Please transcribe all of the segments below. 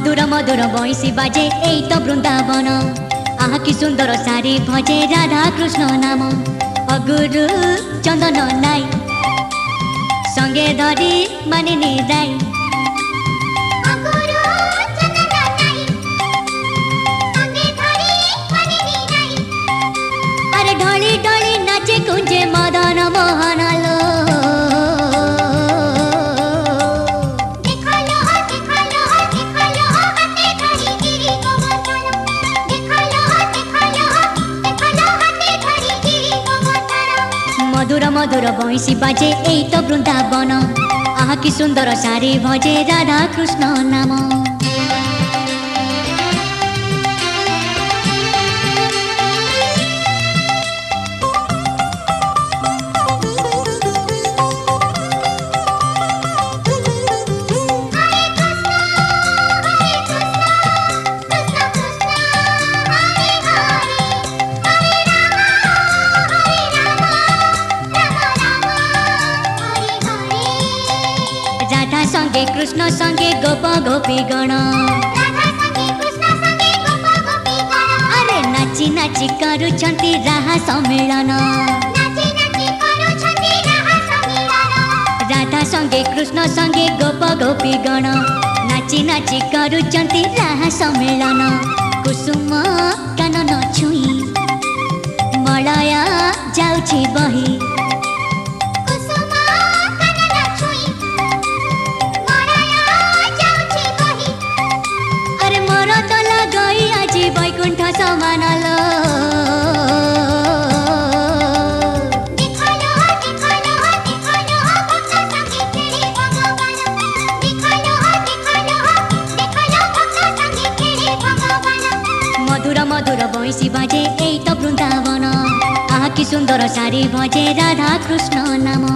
मधुर मधुर बंशी बाजे एई तो वृंदावन। आहा कि सुंदर सारी भजे राधा कृष्ण नाम। अगुरु चंदन नाई संगे धरी मानिनी दाई। अरे ढली ढली नाचे कुंजे मदन मोहन लो। मधुर मधुर बंशी बाजे एई तो वृंदावन। आहा कि सुंदर सारी भजे राधा कृष्ण नाम। संगे कृष्ण संगे गोप गोपी गण। अरे नाची नाची करुछंती राहा सम्मेलन। राधा संगे कृष्ण संगे गोप गोपी गण नाची नाची करुछंती राहा सम्मेलन। कुसुम कानन छुई मलय जाउछि बही। वैकुंठ समान लो। मधुर मधुर बंशी बाजे एई तो वृंदावन। आहा कि सुंदर सारी भजे राधा कृष्ण नाम।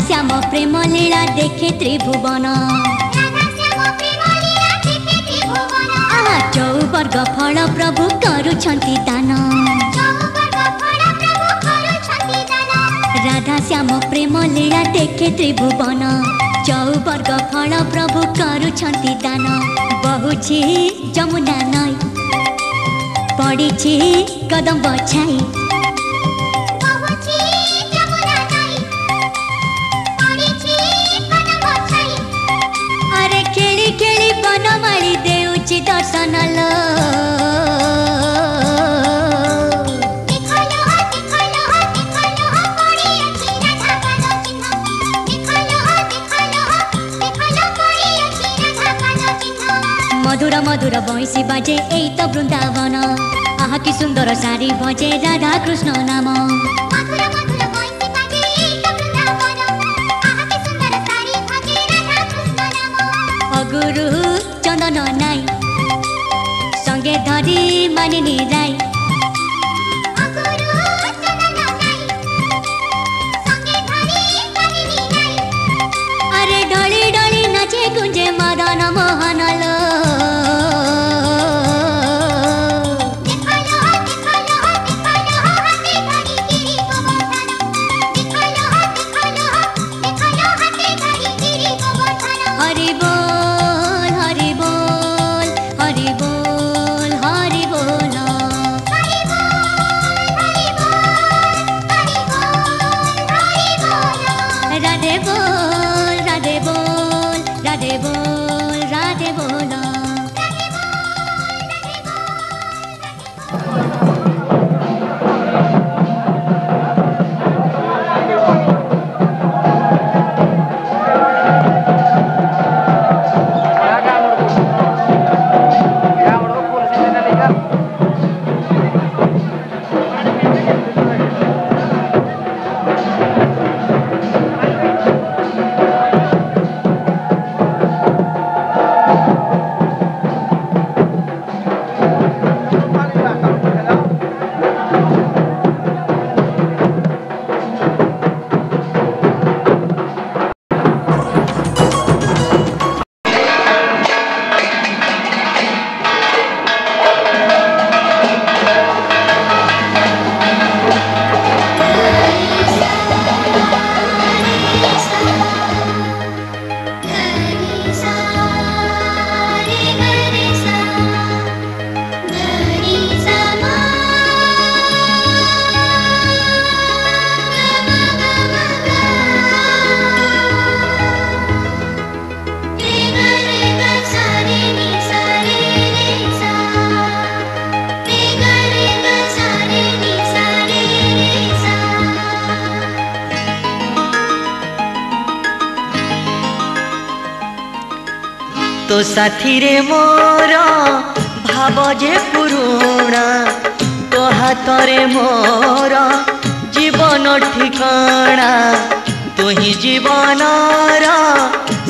श्याम प्रेम लीला देखे त्रिभुवन। आहा चौवर्ग फल प्रभु करुछंती दान। राधा श्याम प्रेम लीला देखे त्रिभुवन। चौवर्ग फल प्रभु करुछंती दान। बहुछि जमुना नई पड़िछि कदम बछाई। बनमाली देउछि दर्शन लो। मधुर मधुर बंशी बाजे एई तो वृंदावन। आहा कि सुंदर सारी भजे राधा कृष्ण नाम। अगुरु चंदन नाई संगे धरी मानिनी दाई। अरे ढली ढली नाचे कुंजे मदन मोहन लो। हरि बोल हरि बोल हरि बोल हरि बोल। राधे बोल राधे बोल राधे बोल राधे बोल। साथी रे मोर भाव जे पुरुणा तो हाथरे मोर जीवन ठिकाना तु ही जीवन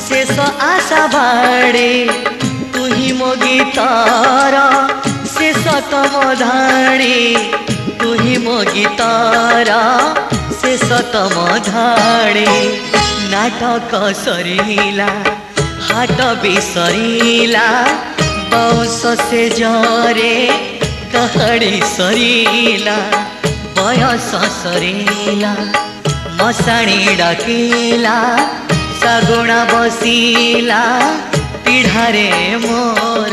शेष आशा बाड़े तु ही मो गीतार शेषतम धाड़ी तु ही मो गीतार शेषतम धाड़ी नाटक सरीला हाट भी सरीला बौस से जरे कहड़ी सरीला बयस सरीला मशाणी डाकिला सगुणा बसिला पिढ़ारे मोर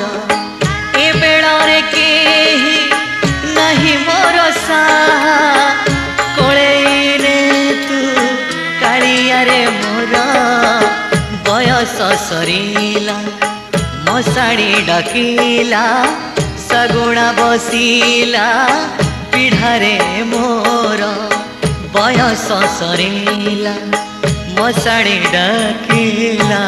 ए बेड़ारे केही नहीं मोर साहा कोळेइले तू कालियारे मोर बयस सरीला मशाणी डाकिला सगुणा बसिला पिढ़ारे मोर बयस सरीला मशाणी डाकिला।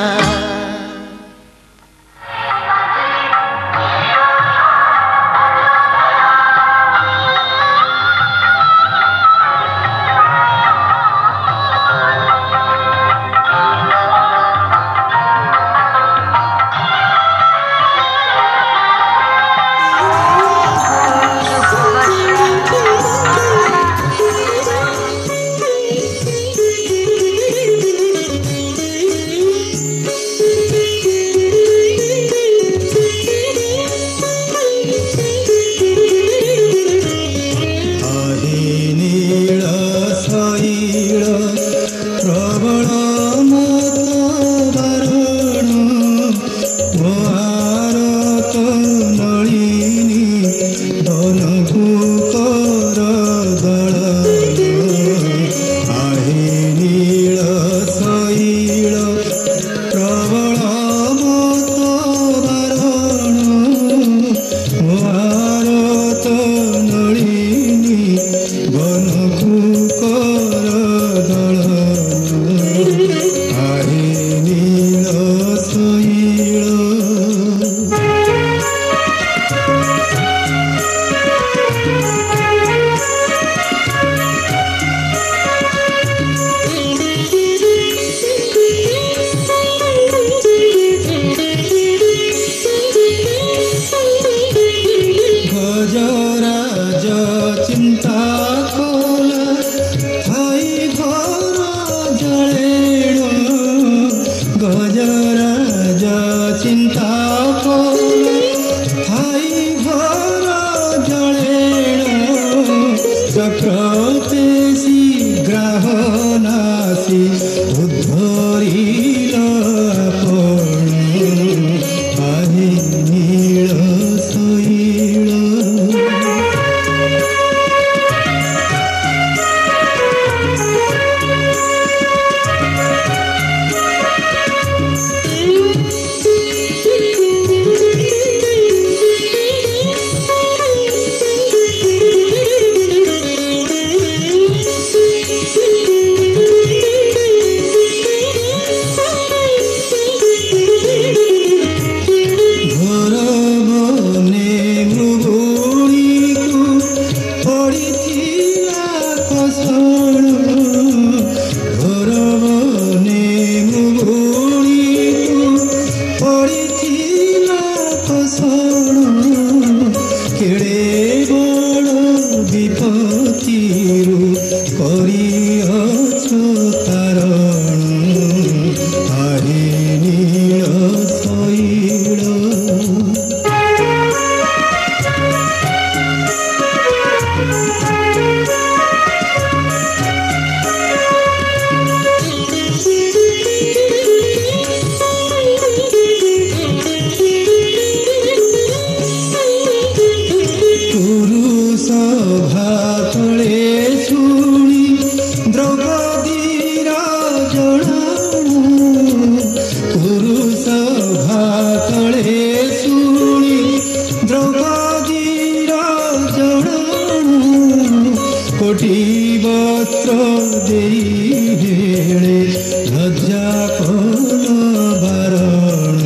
लज्जा को बारण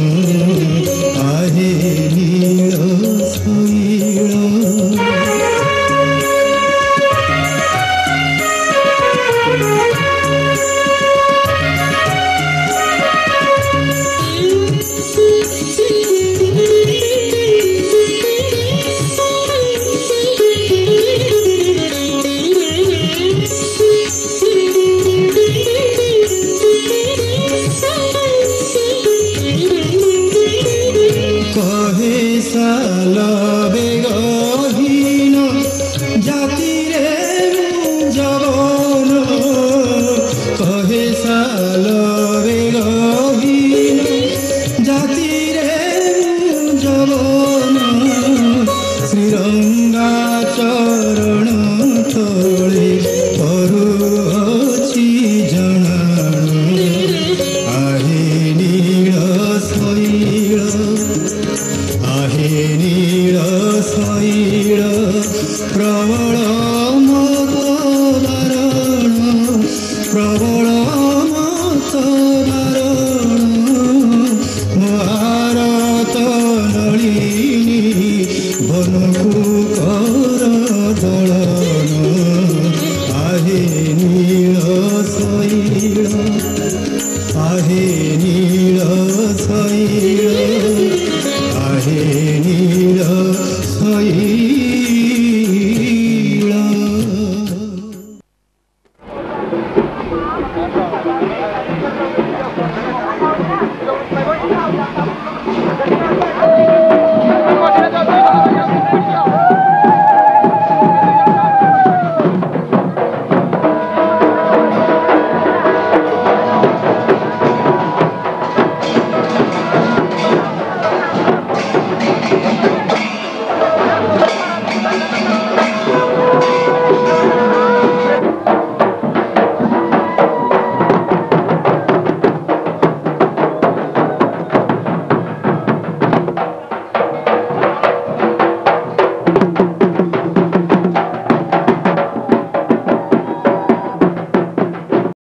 साल बेगहीन जाति रे जवन कहे साल बेगहीन जाति रे जवन श्रीरंगा चरण तले करुअछि जनाण आहे नील शैल आहे नील शैल प्रबल मत बारण प्रबल मत बारण भारत नलिनी बनकु कर दलन आहे नील शैल आहे नील शैल आहे नील